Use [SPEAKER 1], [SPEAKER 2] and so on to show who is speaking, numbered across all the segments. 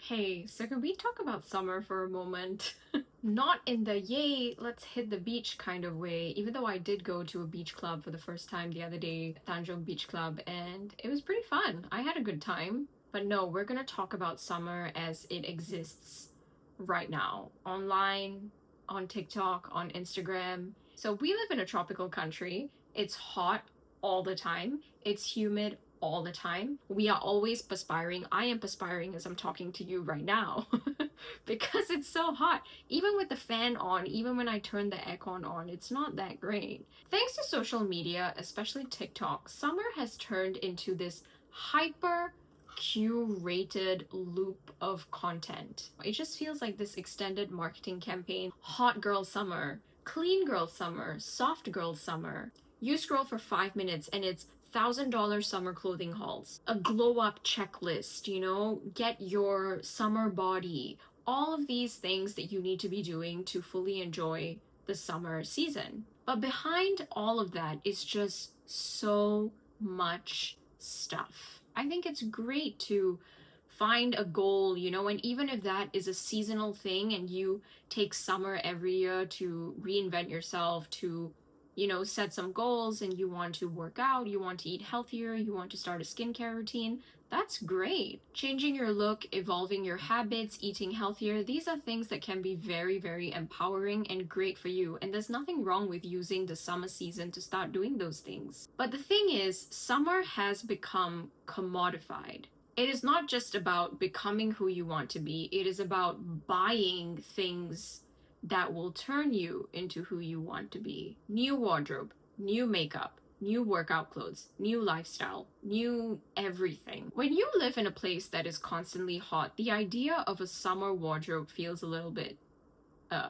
[SPEAKER 1] Hey, so can we talk about summer for a moment? Not in the yay, let's hit the beach kind of way, even though I did go to a beach club for the first time the other day, Tanjong Beach Club, and it was pretty fun. I had a good time. But no, we're gonna talk about summer as it exists right now, online, on TikTok, on Instagram. So we live in a tropical country. It's hot all the time. It's humid all the time. We are always perspiring. I am perspiring as I'm talking to you right now because it's so hot. Even with the fan on, even when I turn the aircon on, it's not that great. Thanks to social media, especially TikTok, summer has turned into this hyper curated loop of content. It just feels like this extended marketing campaign. Hot girl summer, clean girl summer, soft girl summer. You scroll for 5 minutes and it's $1,000 summer clothing hauls, a glow up checklist, get your summer body, all of these things that you need to be doing to fully enjoy the summer season. But behind all of that is just so much stuff. I think it's great to find a goal, and even if that is a seasonal thing and you take summer every year to reinvent yourself, to set some goals and you want to work out, you want to eat healthier, you want to start a skincare routine, that's great. Changing your look, evolving your habits, eating healthier, these are things that can be very, very empowering and great for you. And there's nothing wrong with using the summer season to start doing those things. But the thing is, summer has become commodified. It is not just about becoming who you want to be, it is about buying things that will turn you into who you want to be. New wardrobe, new makeup, new workout clothes, new lifestyle, new everything. When you live in a place that is constantly hot, the idea of a summer wardrobe feels a little bit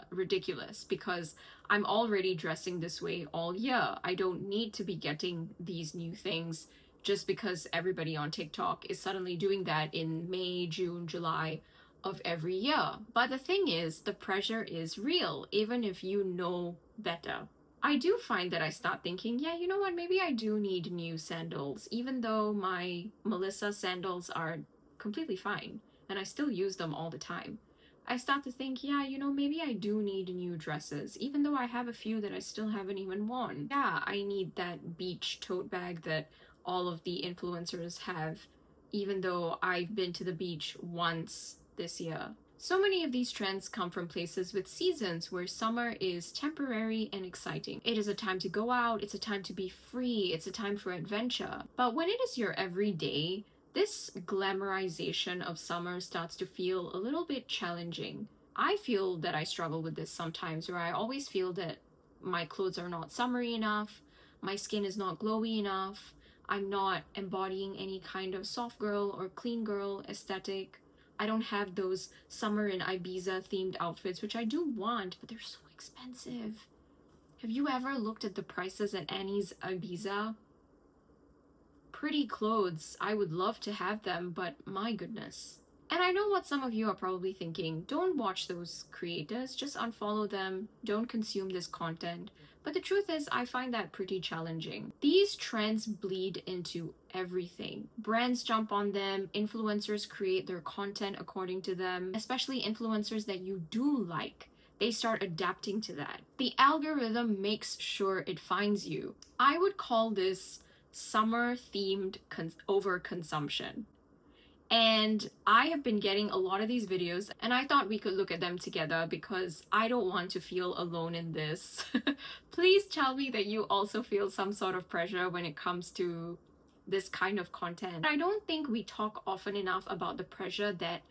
[SPEAKER 1] ridiculous because I'm already dressing this way all year. I don't need to be getting these new things just because everybody on TikTok is suddenly doing that in May, June, July of every year. But the thing is, the pressure is real, even if you know better. I do find that I start thinking, yeah, you know what, maybe I do need new sandals, even though my Melissa sandals are completely fine and I still use them all the time. I start to think, yeah, maybe I do need new dresses, even though I have a few that I still haven't even worn. Yeah, I need that beach tote bag that all of the influencers have, even though I've been to the beach once this year. So many of these trends come from places with seasons where summer is temporary and exciting. It is a time to go out, it's a time to be free, it's a time for adventure. But when it is your everyday, this glamorization of summer starts to feel a little bit challenging. I feel that I struggle with this sometimes, where I always feel that my clothes are not summery enough, my skin is not glowy enough, I'm not embodying any kind of soft girl or clean girl aesthetic. I don't have those summer in Ibiza themed outfits, which I do want, but they're so expensive. Have you ever looked at the prices at Annie's Ibiza? Pretty clothes. I would love to have them, but my goodness. And I know what some of you are probably thinking. Don't watch those creators, just unfollow them, don't consume this content. But the truth is, I find that pretty challenging. These trends bleed into everything. Brands jump on them, influencers create their content according to them, especially influencers that you do like. They start adapting to that. The algorithm makes sure it finds you. I would call this summer themed overconsumption. And I have been getting a lot of these videos, and I thought we could look at them together because I don't want to feel alone in this. Please tell me that you also feel some sort of pressure when it comes to this kind of content. I don't think we talk often enough about the pressure that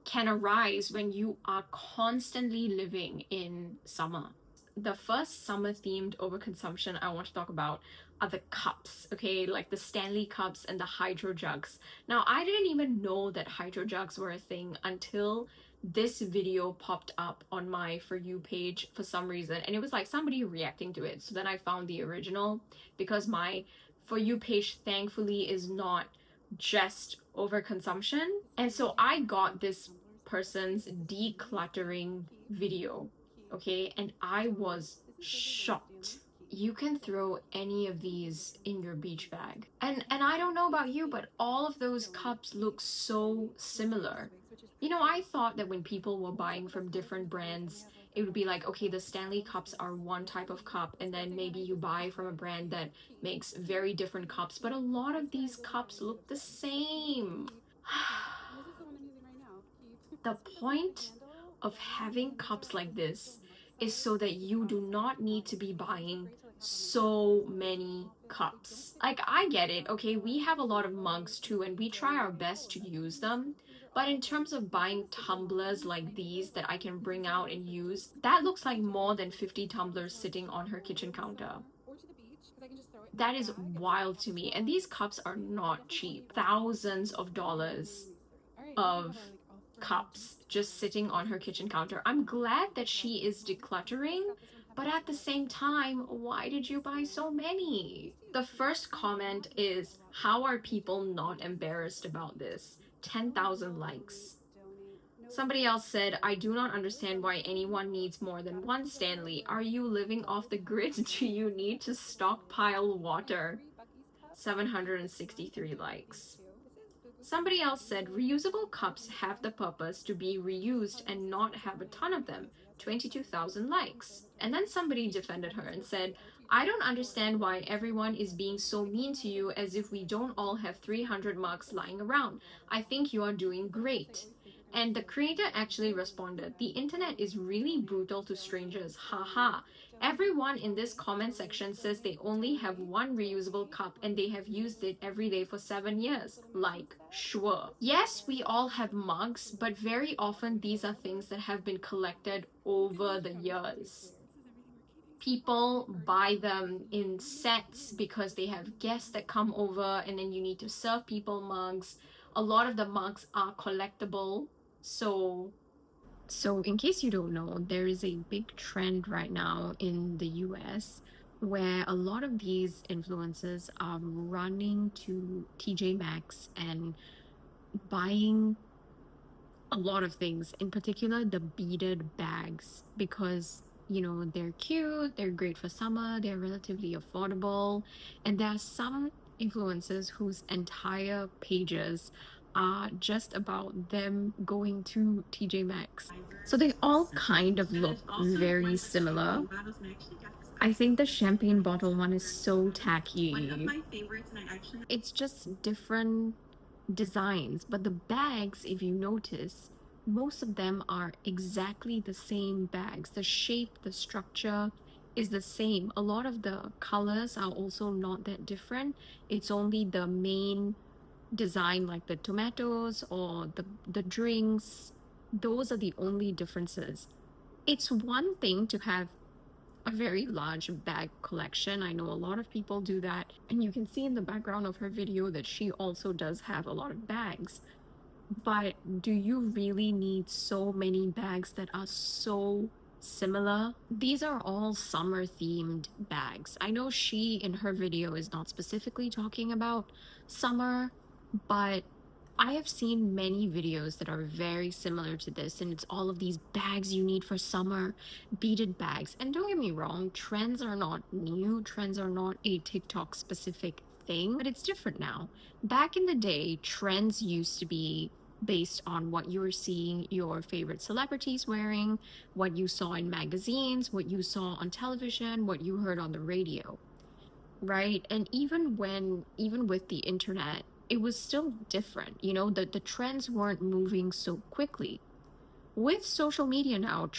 [SPEAKER 1] can arise when you are constantly living in summer. The first summer themed overconsumption I want to talk about are the cups, okay? Like the Stanley cups and the hydro jugs. Now, I didn't even know that hydro jugs were a thing until this video popped up on my For You page for some reason, and it was like somebody reacting to it. So then I found the original because my For You page thankfully is not just overconsumption. And so I got this person's decluttering video, okay, and I was shocked. You can throw any of these in your beach bag. And I don't know about you, but all of those cups look so similar. I thought that when people were buying from different brands, it would be like, okay, the Stanley cups are one type of cup, and then maybe you buy from a brand that makes very different cups, but a lot of these cups look the same. The point of having cups like this is so that you do not need to be buying so many cups. Like, I get it, okay, we have a lot of mugs too, and we try our best to use them. But in terms of buying tumblers like these that I can bring out and use, that looks like more than 50 tumblers sitting on her kitchen counter. That is wild to me. And these cups are not cheap. Thousands of dollars of cups just sitting on her kitchen counter. I'm glad that she is decluttering, but at the same time, why did you buy so many? The first comment is, how are people not embarrassed about this? 10,000 likes. Somebody else said, I do not understand why anyone needs more than one Stanley. Are you living off the grid? Do you need to stockpile water? 763 likes. Somebody else said, reusable cups have the purpose to be reused and not have a ton of them. 22,000 likes. And then somebody defended her and said, I don't understand why everyone is being so mean to you as if we don't all have 300 mugs lying around. I think you are doing great. And the creator actually responded, the internet is really brutal to strangers, haha. Everyone in this comment section says they only have one reusable cup and they have used it every day for 7 years. Like, sure. Yes, we all have mugs, but very often these are things that have been collected over the years. People buy them in sets because they have guests that come over and then you need to serve people mugs. A lot of the mugs are collectible. So in case you don't know, there is a big trend right now in the US where a lot of these influencers are running to TJ Maxx and buying a lot of things, in particular the beaded bags, because they're cute, they're great for summer, they're relatively affordable, and there are some influencers whose entire pages are just about them going to TJ Maxx. So they all kind of look very similar. I think the champagne bottle one is so tacky. It's just different designs, but the bags, if you notice, most of them are exactly the same bags. The shape, the structure is the same. A lot of the colors are also not that different. It's only the main design, like the tomatoes or the drinks. Those are the only differences. It's one thing to have a very large bag collection. I know a lot of people do that, and you can see in the background of her video that she also does have a lot of bags. But do you really need so many bags that are so similar? These are all summer themed bags. I know she in her video is not specifically talking about summer, but I have seen many videos that are very similar to this, and it's all of these bags you need for summer, beaded bags. And don't get me wrong, trends are not new, trends are not a TikTok specific thing, but it's different now. Back in the day, trends used to be based on what you were seeing your favorite celebrities wearing, what you saw in magazines, what you saw on television, what you heard on the radio, right? And even with the internet, it was still different. The trends weren't moving so quickly. With social media now,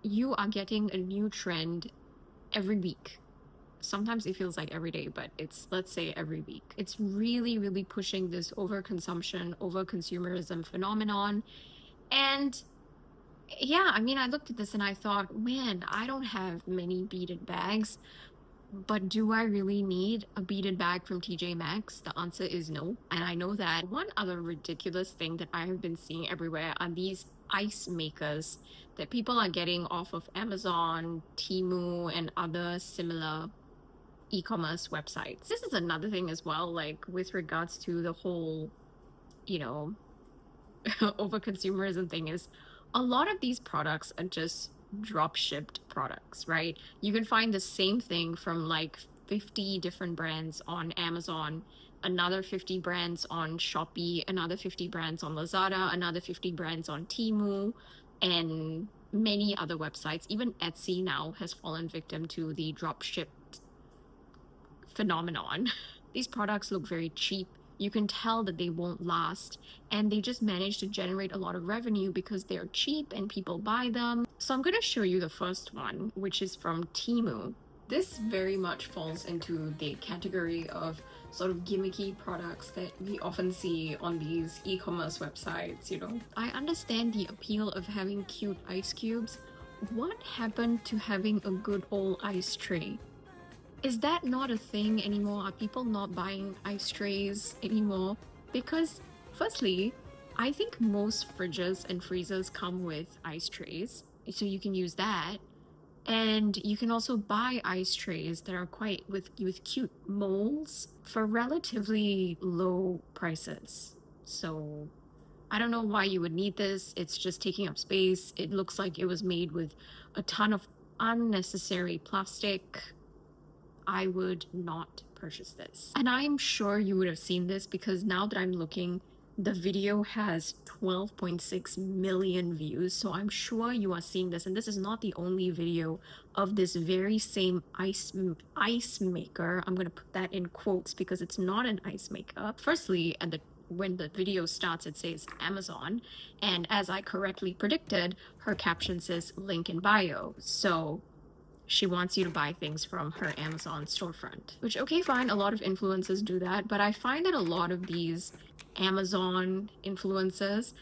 [SPEAKER 1] you are getting a new trend every week. Sometimes it feels like every day, but it's, let's say, every week. It's really, really pushing this overconsumption, overconsumerism phenomenon. And yeah, I mean, I looked at this and I thought, man, I don't have many beaded bags, but do I really need a beaded bag from TJ Maxx? The answer is no. And I know that. One other ridiculous thing that I have been seeing everywhere are these ice makers that people are getting off of Amazon, Temu, and other similar e-commerce websites. This is another thing as well, like with regards to the whole, overconsumerism thing, is a lot of these products are just drop shipped products, right? You can find the same thing from like 50 different brands on Amazon another 50 brands on Shopee, another 50 brands on Lazada, another 50 brands on Temu, and many other websites. Even Etsy now has fallen victim to the dropship phenomenon. These products look very cheap. You can tell that they won't last, and they just manage to generate a lot of revenue because they're cheap and people buy them. So I'm going to show you the first one, which is from Temu. This very much falls into the category of sort of gimmicky products that we often see on these e-commerce websites, you know. I understand the appeal of having cute ice cubes. What happened to having a good old ice tray? Is that not a thing anymore? Are people not buying ice trays anymore? Because, firstly, I think most fridges and freezers come with ice trays, so you can use that. And you can also buy ice trays that are quite with cute molds for relatively low prices. So I don't know why you would need this. It's just taking up space. It looks like it was made with a ton of unnecessary plastic. I would not purchase this. And I'm sure you would have seen this because now that I'm looking, the video has 12.6 million views. So I'm sure you are seeing this. And this is not the only video of this very same ice maker. I'm going to put that in quotes because it's not an ice maker. Firstly, when the video starts, it says Amazon. And as I correctly predicted, her caption says link in bio. So she wants you to buy things from her Amazon storefront, which, okay, fine, a lot of influencers do that, but I find that a lot of these Amazon influencers,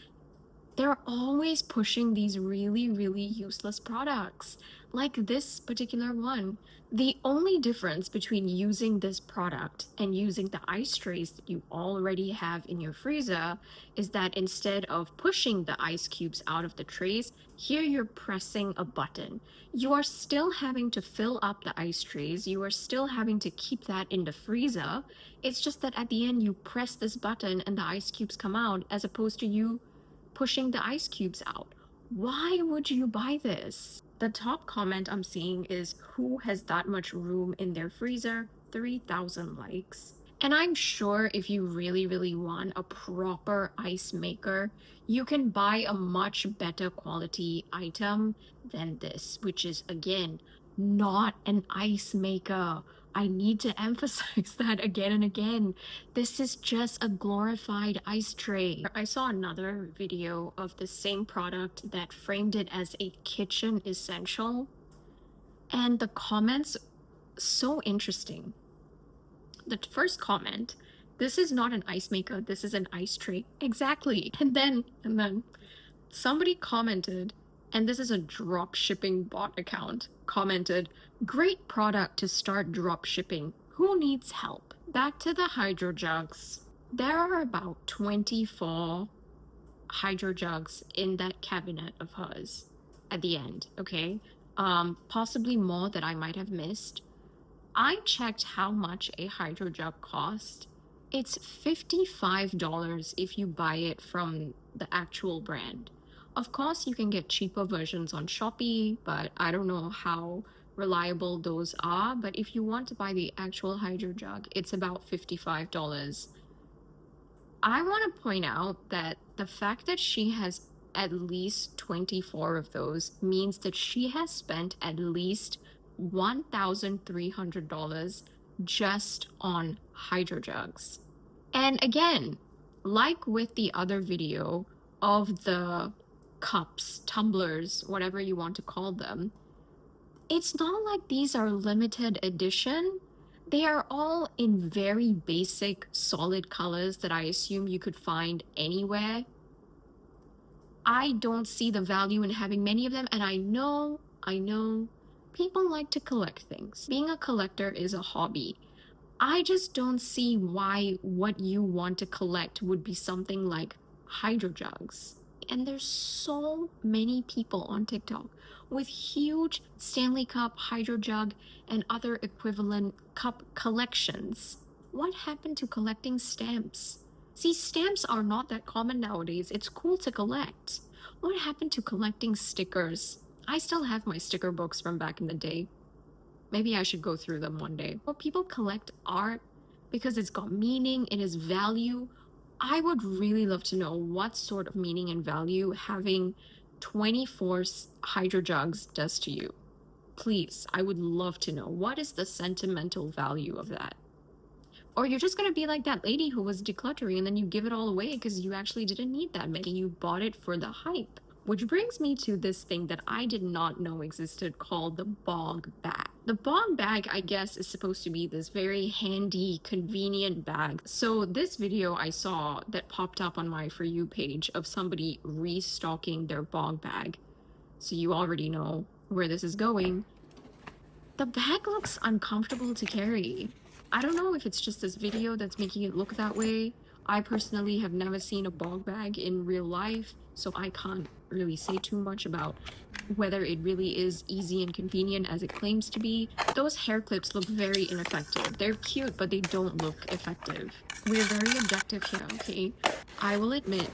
[SPEAKER 1] they're always pushing these really, really useless products, like this particular one. The only difference between using this product and using the ice trays that you already have in your freezer is that instead of pushing the ice cubes out of the trays, here you're pressing a button. You are still having to fill up the ice trays. You are still having to keep that in the freezer. It's just that at the end you press this button and the ice cubes come out, as opposed to you pushing the ice cubes out. Why would you buy this? The top comment I'm seeing is, who has that much room in their freezer? 3,000 likes. And I'm sure if you really, really want a proper ice maker, you can buy a much better quality item than this, which is, again, not an ice maker. I need to emphasize that again and again. This is just a glorified ice tray. I saw another video of the same product that framed it as a kitchen essential, and the comments, so interesting. The first comment, this is not an ice maker, this is an ice tray. Exactly. And then somebody commented, and this is a drop shipping bot account, commented, great product to start drop shipping. Who needs help? Back to the hydro jugs. There are about 24 hydro jugs in that cabinet of hers at the end, okay? Possibly more that I might have missed. I checked how much a hydro jug cost. It's $55 if you buy it from the actual brand. Of course, you can get cheaper versions on Shopee, but I don't know how reliable those are. But if you want to buy the actual hydro jug, it's about $55. I want to point out that the fact that she has at least 24 of those means that she has spent at least $1,300 just on hydro jugs. And again, like with the other video of the cups, tumblers, whatever you want to call them, it's not like these are limited edition. They are all in very basic, solid colors that I assume you could find anywhere. I don't see the value in having many of them, and I know, people like to collect things. Being a collector is a hobby. I just don't see why what you want to collect would be something like hydro jugs. And there's so many people on TikTok with huge Stanley Cup, hydro jug, and other equivalent cup collections. What happened to collecting stamps? See, stamps are not that common nowadays. It's cool to collect. What happened to collecting stickers? I still have my sticker books from back in the day. Maybe I should go through them one day. Well, people collect art, because it's got meaning, it has value. I would really love to know what sort of meaning and value having 24 hydro jugs does to you. Please, I would love to know. What is the sentimental value of that? Or you're just going to be like that lady who was decluttering and then you give it all away because you actually didn't need that many. You bought it for the hype. Which brings me to this thing that I did not know existed called the bog bag. The bog bag, I guess, is supposed to be this very handy, convenient bag. So this video I saw that popped up on my For You page of somebody restocking their bog bag. So you already know where this is going. The bag looks uncomfortable to carry. I don't know if it's just this video that's making it look that way. I personally have never seen a bog bag in real life, so I can't really say too much about whether it really is easy and convenient as it claims to be. Those hair clips look very ineffective. They're cute, but they don't look effective. We're very objective here, okay? I will admit,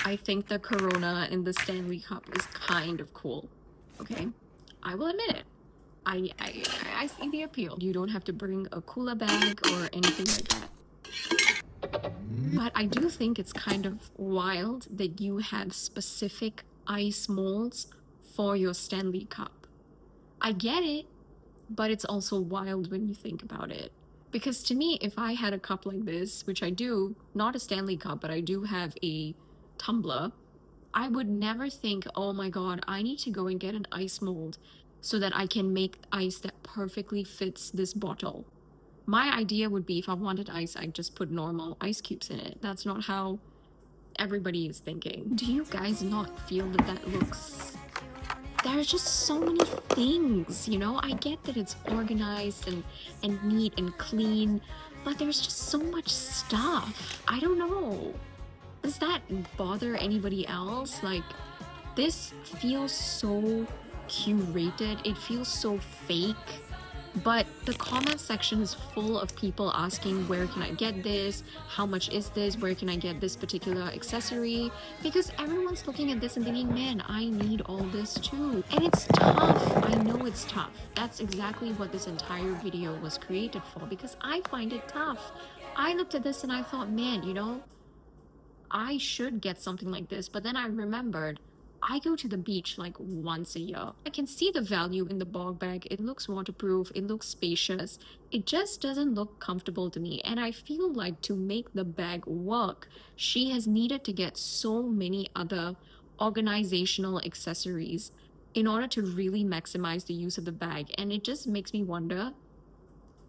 [SPEAKER 1] I think the Corona in the Stanley Cup is kind of cool, okay? I will admit it. I see the appeal. You don't have to bring a cooler bag or anything like that. But I do think it's kind of wild that you have specific ice molds for your Stanley Cup. I get it, but it's also wild when you think about it. Because to me, if I had a cup like this, which I do, not a Stanley Cup, but I do have a tumbler, I would never think, oh my god, I need to go and get an ice mold so that I can make ice that perfectly fits this bottle. My idea would be if I wanted ice, I'd just put normal ice cubes in it. That's not how everybody is thinking. Do you guys not feel that that looks... There are just so many things, you know? I get that it's organized and neat and clean, but there's just so much stuff. I don't know. Does that bother anybody else? Like, this feels so curated, it feels so fake, but the comment section is full of people asking, where can I get this, how much is this, where can I get this particular accessory, because everyone's looking at this and thinking, man, I need all this too. And it's tough. I know it's tough. That's exactly what this entire video was created for, because I find it tough. I looked at this and I thought, man, you know, I should get something like this, but then I remembered I go to the beach like once a year. I can see the value in the bog bag. It looks waterproof, it looks spacious. It just doesn't look comfortable to me. And I feel like to make the bag work, she has needed to get so many other organizational accessories in order to really maximize the use of the bag. And it just makes me wonder,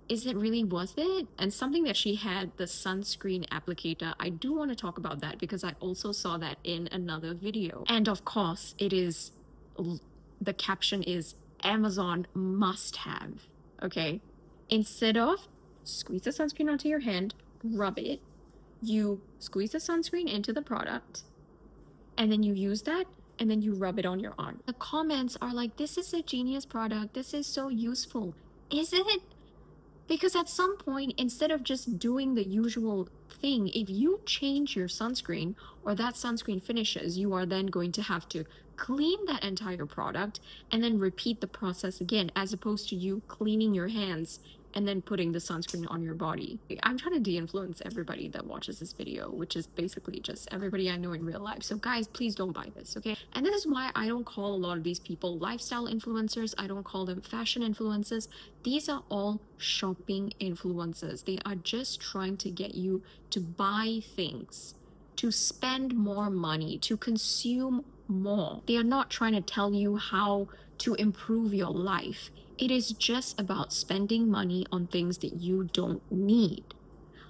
[SPEAKER 1] is it really worth it? And something that she had, the sunscreen applicator, I do want to talk about that because I also saw that in another video. And of course, it is, the caption is Amazon must have, okay? Instead of squeeze the sunscreen onto your hand, rub it, you squeeze the sunscreen into the product, and then you use that, and then you rub it on your arm. The comments are like, this is a genius product, this is so useful. Is it? Because at some point, instead of just doing the usual thing, if you change your sunscreen or that sunscreen finishes, you are then going to have to clean that entire product and then repeat the process again, as opposed to you cleaning your hands and then putting the sunscreen on your body. I'm trying to de-influence everybody that watches this video, which is basically just everybody I know in real life. So guys, please don't buy this, okay? And this is why I don't call a lot of these people lifestyle influencers. I don't call them fashion influencers. These are all shopping influencers. They are just trying to get you to buy things, to spend more money, to consume more. They are not trying to tell you how to improve your life. It is just about spending money on things that you don't need.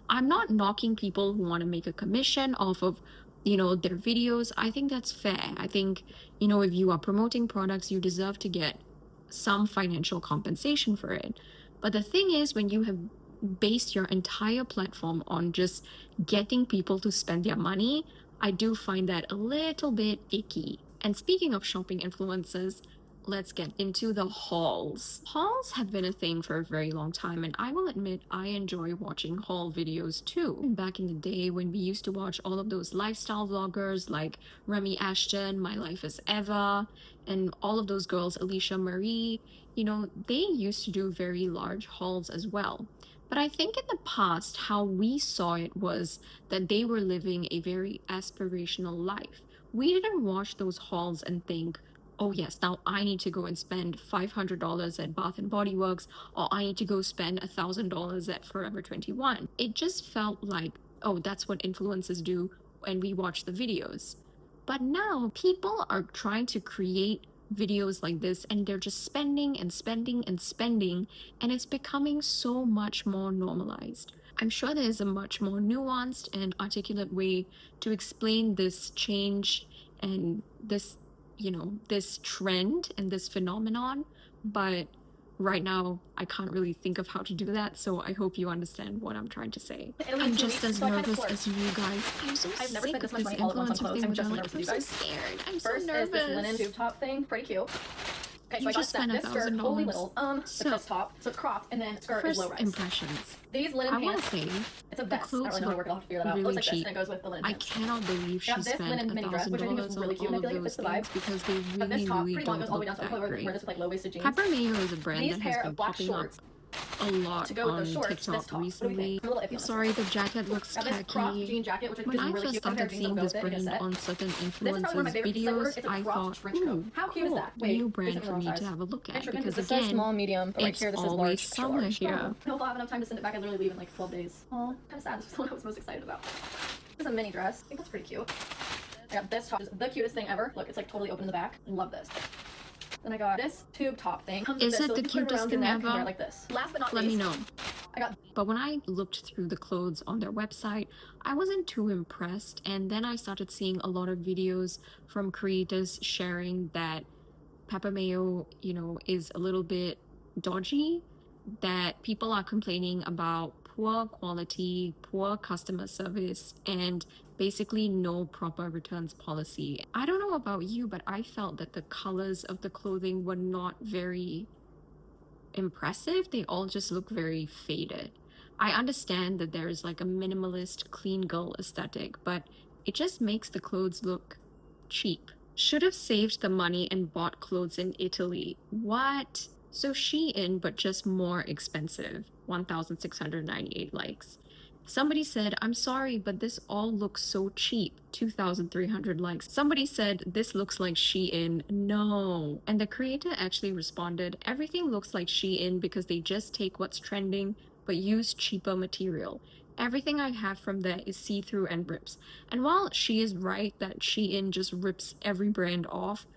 [SPEAKER 1] I'm not knocking people who want to make a commission off of, you know, their videos. I think that's fair. I think, you know, if you are promoting products, you deserve to get some financial compensation for it. But the thing is, when you have based your entire platform on just getting people to spend their money, I do find that a little bit icky. And speaking of shopping influencers, let's get into the hauls. Hauls have been a thing for a very long time, and I will admit I enjoy watching haul videos too. Back in the day when we used to watch all of those lifestyle vloggers like Remy Ashton, My Life is Eva, and all of those girls, Alicia Marie, you know, they used to do very large hauls as well. But I think in the past, how we saw it was that they were living a very aspirational life. We didn't watch those hauls and think, oh yes, now I need to go and spend $500 at Bath and Body Works, or I need to go spend $1,000 at Forever 21. It just felt like, oh, that's what influencers do when we watch the videos. But now people are trying to create videos like this, and they're just spending and spending and spending, and it's becoming so much more normalized. I'm sure there is a much more nuanced and articulate way to explain this change and this, this trend and this phenomenon, but right now I can't really think of how to do that, so I hope you understand what I'm trying to say. I'm just as nervous as you guys. I'm so
[SPEAKER 2] I've never
[SPEAKER 1] sick
[SPEAKER 2] spent
[SPEAKER 1] of
[SPEAKER 2] this much
[SPEAKER 1] this
[SPEAKER 2] money all at once on
[SPEAKER 1] influencer
[SPEAKER 2] clothes.
[SPEAKER 1] thing.
[SPEAKER 2] I'm just
[SPEAKER 1] I'm
[SPEAKER 2] nervous with you
[SPEAKER 1] so
[SPEAKER 2] guys.
[SPEAKER 1] scared. I'm
[SPEAKER 2] First
[SPEAKER 1] so nervous.
[SPEAKER 2] is this linen tube top thing, pretty cute. Okay,
[SPEAKER 1] You
[SPEAKER 2] so I
[SPEAKER 1] just
[SPEAKER 2] got
[SPEAKER 1] spent
[SPEAKER 2] this skirt, totally
[SPEAKER 1] $1,000.
[SPEAKER 2] little.
[SPEAKER 1] So,
[SPEAKER 2] This top, so it's cropped, and then skirt is
[SPEAKER 1] first
[SPEAKER 2] low rise.
[SPEAKER 1] impressions.
[SPEAKER 2] These linen
[SPEAKER 1] I want
[SPEAKER 2] pants,
[SPEAKER 1] to say
[SPEAKER 2] it's a
[SPEAKER 1] the
[SPEAKER 2] vest. I don't
[SPEAKER 1] clothes
[SPEAKER 2] really know how to work it. I'll have to figure that out. It
[SPEAKER 1] really
[SPEAKER 2] looks like this,
[SPEAKER 1] cheap.
[SPEAKER 2] and it goes with the linen
[SPEAKER 1] I
[SPEAKER 2] pants.
[SPEAKER 1] cannot believe she
[SPEAKER 2] Got this
[SPEAKER 1] spent
[SPEAKER 2] linen mini dress, which I think is
[SPEAKER 1] $1,000
[SPEAKER 2] really cute,
[SPEAKER 1] on
[SPEAKER 2] and I
[SPEAKER 1] all
[SPEAKER 2] feel
[SPEAKER 1] of
[SPEAKER 2] like it fits
[SPEAKER 1] those
[SPEAKER 2] the vibe.
[SPEAKER 1] things because they
[SPEAKER 2] Got this top,
[SPEAKER 1] really
[SPEAKER 2] pretty long,
[SPEAKER 1] don't
[SPEAKER 2] goes all the way
[SPEAKER 1] look
[SPEAKER 2] down, so I
[SPEAKER 1] that
[SPEAKER 2] probably wear
[SPEAKER 1] great.
[SPEAKER 2] this with like low-waisted jeans.
[SPEAKER 1] Pepper Mayo is a brand
[SPEAKER 2] These
[SPEAKER 1] that
[SPEAKER 2] pair
[SPEAKER 1] has been
[SPEAKER 2] of black
[SPEAKER 1] popping
[SPEAKER 2] shorts
[SPEAKER 1] up a lot
[SPEAKER 2] to go with
[SPEAKER 1] on
[SPEAKER 2] those shorts, this
[SPEAKER 1] TikTok
[SPEAKER 2] top. What do you
[SPEAKER 1] recently.
[SPEAKER 2] think? I'm a little iffy on
[SPEAKER 1] I'm
[SPEAKER 2] this.
[SPEAKER 1] sorry, the jacket looks
[SPEAKER 2] Got this cropped
[SPEAKER 1] tacky.
[SPEAKER 2] jean jacket, which I think
[SPEAKER 1] When
[SPEAKER 2] is
[SPEAKER 1] I
[SPEAKER 2] really
[SPEAKER 1] first
[SPEAKER 2] cute. Pair
[SPEAKER 1] started
[SPEAKER 2] of jeans
[SPEAKER 1] seeing
[SPEAKER 2] that go
[SPEAKER 1] this
[SPEAKER 2] with it in a
[SPEAKER 1] brand
[SPEAKER 2] set.
[SPEAKER 1] on certain
[SPEAKER 2] This is probably one of my
[SPEAKER 1] influencers'
[SPEAKER 2] favorite pieces I ordered.
[SPEAKER 1] videos,
[SPEAKER 2] It's a
[SPEAKER 1] I
[SPEAKER 2] cropped
[SPEAKER 1] thought,
[SPEAKER 2] trench coat. How cute is
[SPEAKER 1] cool,
[SPEAKER 2] that? Wait,
[SPEAKER 1] new
[SPEAKER 2] these
[SPEAKER 1] brand
[SPEAKER 2] are
[SPEAKER 1] for me
[SPEAKER 2] size.
[SPEAKER 1] to have a look at
[SPEAKER 2] Interesting,
[SPEAKER 1] because
[SPEAKER 2] this says
[SPEAKER 1] again,
[SPEAKER 2] small, medium, but right
[SPEAKER 1] it's
[SPEAKER 2] here this is
[SPEAKER 1] always
[SPEAKER 2] large, extra
[SPEAKER 1] summer
[SPEAKER 2] large.
[SPEAKER 1] here.
[SPEAKER 2] I hope I'll have enough time to send it back. I literally leave in like 12 days. Oh, kind of sad. This is what I was most excited about. This is a mini dress. I think that's pretty cute. I got this top. It's the cutest thing ever. Look, it's like totally open in the back. I love this. Then I got this tube top thing. Comes with
[SPEAKER 1] Is
[SPEAKER 2] this,
[SPEAKER 1] it
[SPEAKER 2] so
[SPEAKER 1] the
[SPEAKER 2] you can put it
[SPEAKER 1] cutest
[SPEAKER 2] around your
[SPEAKER 1] thing
[SPEAKER 2] neck and wear
[SPEAKER 1] ever?
[SPEAKER 2] it like this. Last but not
[SPEAKER 1] Let
[SPEAKER 2] least,
[SPEAKER 1] me know.
[SPEAKER 2] I got
[SPEAKER 1] But when I looked through the clothes on their website, I wasn't too impressed. And then I started seeing a lot of videos from creators sharing that Pepper Mayo, is a little bit dodgy, that people are complaining about poor quality, poor customer service, and basically no proper returns policy. I don't know about you, but I felt that the colors of the clothing were not very impressive. They all just look very faded. I understand that there is like a minimalist, clean girl aesthetic, but it just makes the clothes look cheap. Should have saved the money and bought clothes in Italy. What? So Shein, but just more expensive. 1,698 likes. Somebody said, I'm sorry, but this all looks so cheap. 2,300 likes. Somebody said, this looks like Shein. No. And the creator actually responded, everything looks like Shein because they just take what's trending, but use cheaper material. Everything I have from there is see-through and rips. And while she is right that Shein just rips every brand off,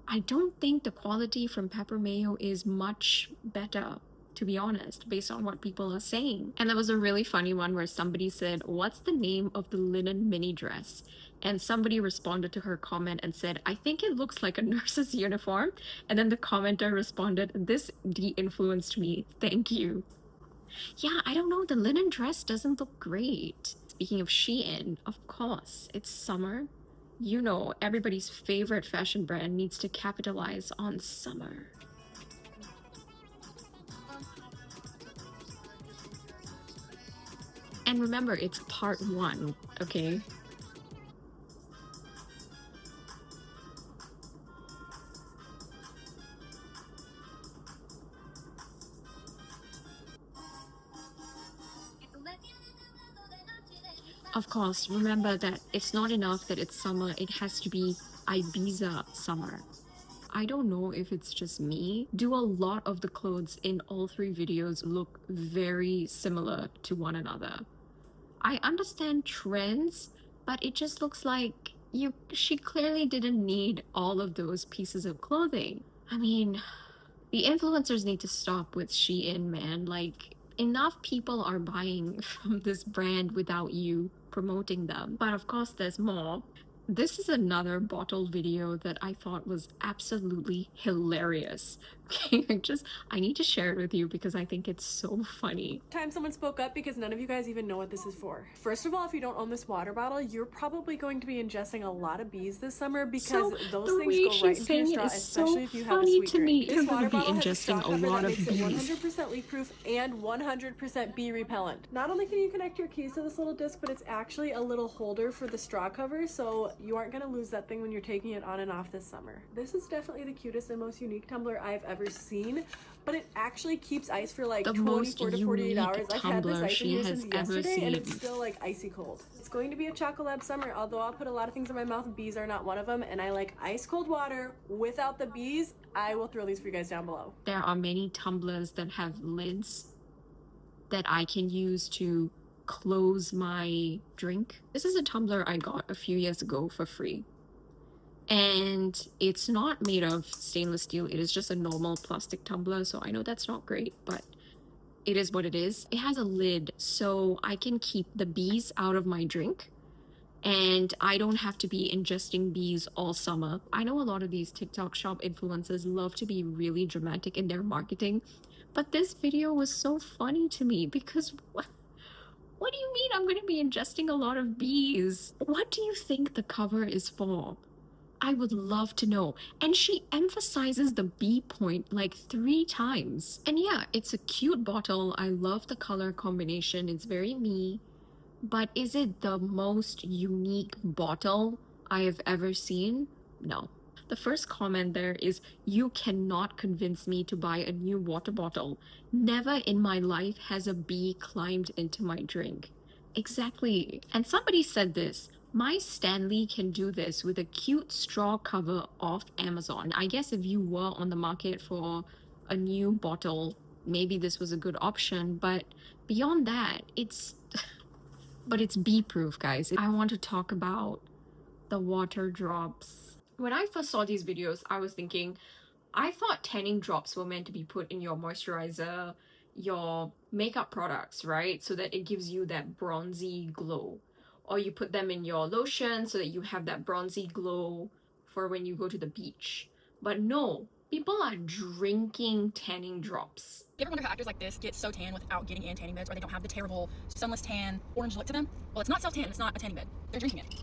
[SPEAKER 1] I don't think the quality from Pepper Mayo is much better, to be honest, based on what people are saying. And there was a really funny one where somebody said, what's the name of the linen mini dress? And somebody responded to her comment and said, I think it looks like a nurse's uniform. And then the commenter responded, this de-influenced me, thank you. Yeah, I don't know, the linen dress doesn't look great. Speaking of Shein, of course, it's summer. Everybody's favorite fashion brand needs to capitalize on summer. And remember, it's part 1, okay? Of course, remember that it's not enough that it's summer, it has to be Ibiza summer. I don't know if it's just me. Do a lot of the clothes in all 3 videos look very similar to one another? I understand trends, but it just looks like she clearly didn't need all of those pieces of clothing. I mean, the influencers need to stop with Shein, man. Like, enough people are buying from this brand without you promoting them. But of course, there's more. This is another bottle video that I thought was absolutely hilarious. Okay, I need to share it with you because I think it's so funny.
[SPEAKER 3] Time someone spoke up because none of you guys even know what this is for. First of all, if you don't own this water bottle, you're probably going to be ingesting a lot of bees this summer because those things go right into your straw, especially if you have a sweet drink. This water bottle has a straw cover that makes it 100% leak-proof and 100% bee repellent. Not only can you connect your keys to this little disc, but it's actually a little holder for the straw cover, so so you aren't going to lose that thing when you're taking it on and off this summer. This is definitely the cutest and most unique tumbler I've ever seen, but it actually keeps ice for like 24 to 48 hours. I've had this ice in here since yesterday and it's still like icy cold. It's going to be a Chocolab summer, although I'll put a lot of things in my mouth. Bees are not one of them, and I like ice cold water without the bees. I will throw these for you guys down below.
[SPEAKER 1] There are many tumblers that have lids that I can use to close my drink. This is a tumbler I got a few years ago for free. And it's not made of stainless steel. It is just a normal plastic tumbler. So I know that's not great, but it is what it is. It has a lid so I can keep the bees out of my drink. And I don't have to be ingesting bees all summer. I know a lot of these TikTok shop influencers love to be really dramatic in their marketing. But this video was so funny to me because what do you mean I'm going to be ingesting a lot of bees? What do you think the cover is for? I would love to know. And she emphasizes the bee point like 3 times. And yeah, it's a cute bottle. I love the color combination. It's very me. But is it the most unique bottle I have ever seen? No. The first comment there is, you cannot convince me to buy a new water bottle. Never in my life has a bee climbed into my drink. Exactly. And somebody said this, my Stanley can do this with a cute straw cover off Amazon. I guess if you were on the market for a new bottle, maybe this was a good option. But beyond that, it's bee proof, guys. I want to talk about the water drops. When I first saw these videos, I was thinking, I thought tanning drops were meant to be put in your moisturizer, your makeup products, right? So that it gives you that bronzy glow. Or you put them in your lotion so that you have that bronzy glow for when you go to the beach. But no, people are drinking tanning drops.
[SPEAKER 2] You ever wonder how actors like this get so tan without getting in tanning beds, or they don't have the terrible sunless tan orange look to them? Well, it's not self-tan, it's not a tanning bed. They're drinking it.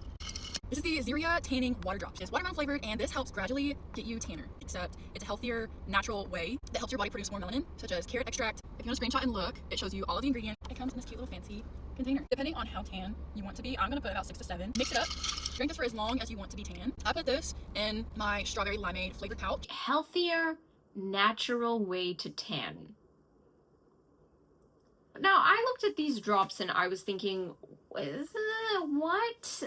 [SPEAKER 2] This is the Xeria Tanning Water Drops. It's watermelon flavored, and this helps gradually get you tanner, except it's a healthier, natural way that helps your body produce more melanin, such as carrot extract. If you want to screenshot and look, it shows you all of the ingredients. It comes in this cute little fancy container. Depending on how tan you want to be, I'm gonna put about 6 to 7. Mix it up, drink this for as long as you want to be tan. I put this in my strawberry limeade flavored pouch.
[SPEAKER 1] Healthier, natural way to tan. Now, I looked at these drops and I was thinking, what?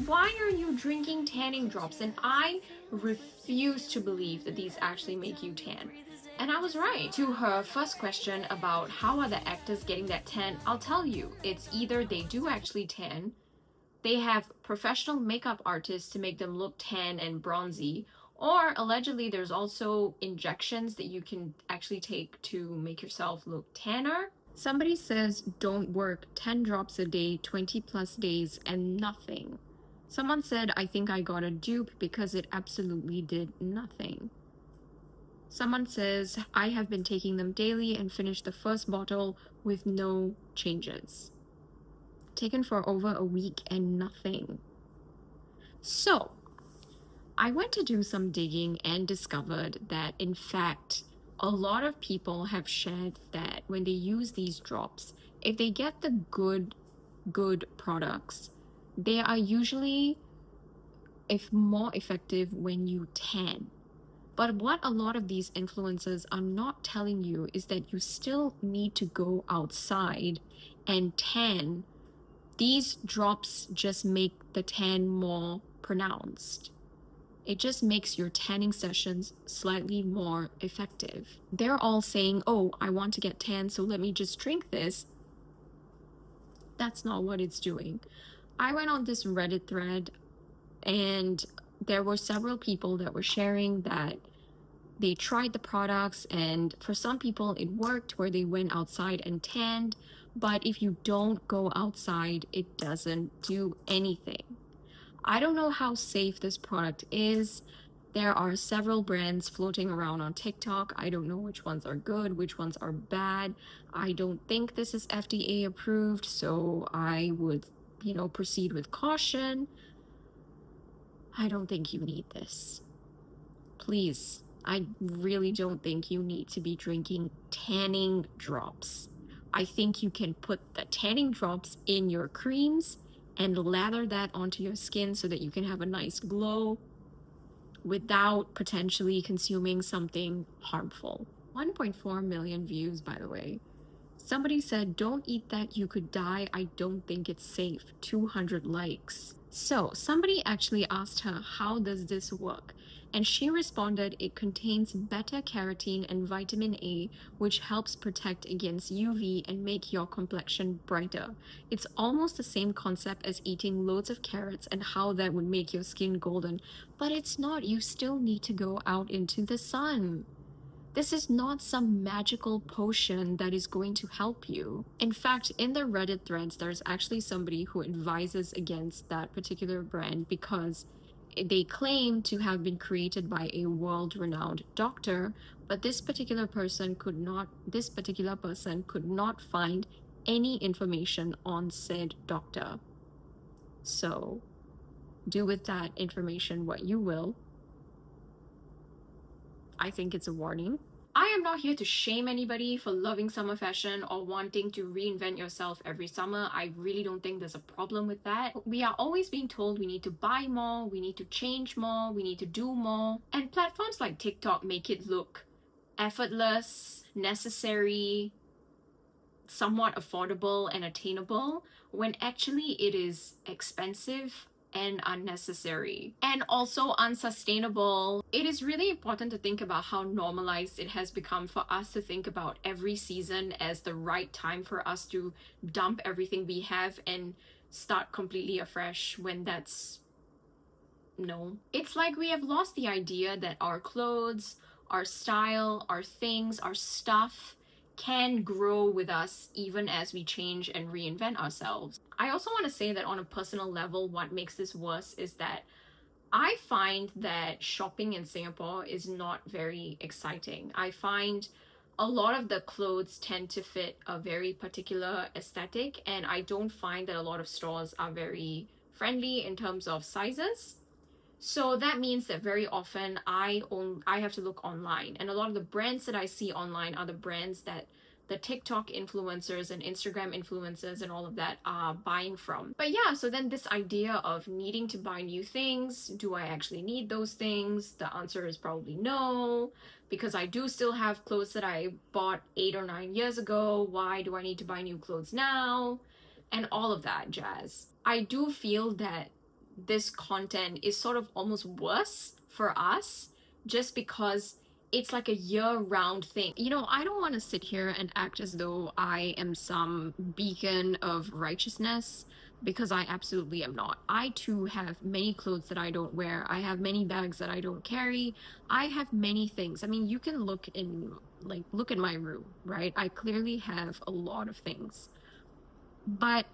[SPEAKER 1] Why are you drinking tanning drops? And I refuse to believe that these actually make you tan. And I was right. To her first question about how are the actors getting that tan, I'll tell you, it's either they do actually tan, they have professional makeup artists to make them look tan and bronzy, or allegedly there's also injections that you can actually take to make yourself look tanner. Somebody says don't work 10 drops a day, 20 plus days, and nothing. Someone said, I think I got a dupe because it absolutely did nothing. Someone says, I have been taking them daily and finished the first bottle with no changes. Taken for over a week and nothing. So, I went to do some digging and discovered that, in fact, a lot of people have shared that when they use these drops, if they get the good products, they are usually more effective when you tan. But what a lot of these influencers are not telling you is that you still need to go outside and tan. These drops just make the tan more pronounced. It just makes your tanning sessions slightly more effective. They're all saying, oh, I want to get tan, so let me just drink this. That's not what it's doing. I went on this Reddit thread and there were several people that were sharing that they tried the products, and for some people it worked where they went outside and tanned, but if you don't go outside, it doesn't do anything. I don't know how safe this product is. There are several brands floating around on TikTok. I don't know which ones are good, which ones are bad. I don't think this is FDA approved, so I would, proceed with caution. I don't think you need this. Please, I really don't think you need to be drinking tanning drops. I think you can put the tanning drops in your creams and lather that onto your skin so that you can have a nice glow without potentially consuming something harmful. 1.4 million views, by the way. Somebody said, don't eat that, you could die. I don't think it's safe. 200 likes. So somebody actually asked her, how does this work? And she responded, it contains beta-carotene and vitamin A, which helps protect against UV and make your complexion brighter. It's almost the same concept as eating loads of carrots and how that would make your skin golden. But it's not. You still need to go out into the sun. This is not some magical potion that is going to help you. In fact, in the Reddit threads, there's actually somebody who advises against that particular brand because they claim to have been created by a world-renowned doctor, but this particular person could not find any information on said doctor. So do with that information what you will. I think it's a warning. I am not here to shame anybody for loving summer fashion or wanting to reinvent yourself every summer. I really don't think there's a problem with that. We are always being told we need to buy more, we need to change more, we need to do more. And platforms like TikTok make it look effortless, necessary, somewhat affordable and attainable, when actually it is expensive and unnecessary and also unsustainable. It is really important to think about how normalized it has become for us to think about every season as the right time for us to dump everything we have and start completely afresh, when that's no. It's like we have lost the idea that our clothes, our style, our things, our stuff can grow with us even as we change and reinvent ourselves. I also want to say that on a personal level, what makes this worse is that I find that shopping in Singapore is not very exciting. I find a lot of the clothes tend to fit a very particular aesthetic, and I don't find that a lot of stores are very friendly in terms of sizes. So that means that very often I have to look online, and a lot of the brands that I see online are the brands that the TikTok influencers and Instagram influencers and all of that are buying from. But yeah, so then this idea of needing to buy new things, do I actually need those things? The answer is probably no, because I do still have clothes that I bought 8 or 9 years ago. Why do I need to buy new clothes now? And all of that jazz. I do feel that this content is sort of almost worse for us just because it's like a year-round thing. You know, I don't want to sit here and act as though I am some beacon of righteousness, because I absolutely am not. I too have many clothes that I don't wear. I have many bags that I don't carry. I have many things. I mean, you can look in my room, right? I clearly have a lot of things. But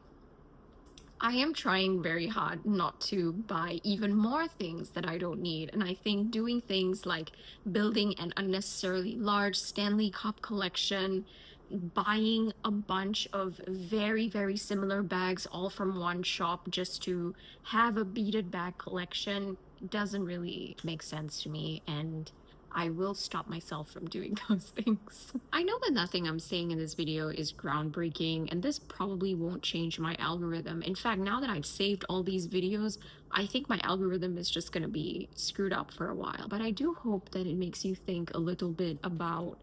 [SPEAKER 1] I am trying very hard not to buy even more things that I don't need. And I think doing things like building an unnecessarily large Stanley Cup collection, buying a bunch of very, very similar bags all from one shop just to have a beaded bag collection doesn't really make sense to me, and I will stop myself from doing those things. I know that nothing I'm saying in this video is groundbreaking, and this probably won't change my algorithm. In fact, now that I've saved all these videos, I think my algorithm is just gonna be screwed up for a while. But I do hope that it makes you think a little bit about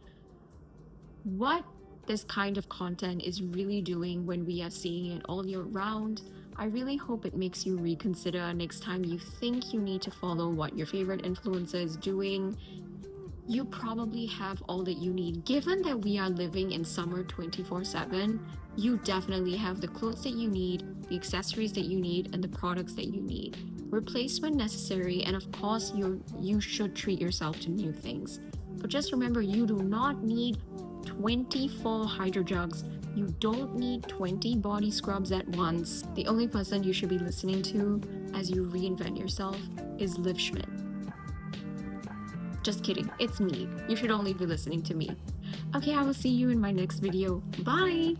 [SPEAKER 1] what this kind of content is really doing when we are seeing it all year round. I really hope it makes you reconsider next time you think you need to follow what your favorite influencer is doing. You probably have all that you need. Given that we are living in summer 24/7, you definitely have the clothes that you need, the accessories that you need, and the products that you need. Replace when necessary, and of course, you should treat yourself to new things. But just remember, you do not need 24 hydro jugs. You don't need 20 body scrubs at once. The only person you should be listening to as you reinvent yourself is Liv Schmidt. Just kidding, it's me. You should only be listening to me. Okay, I will see you in my next video. Bye!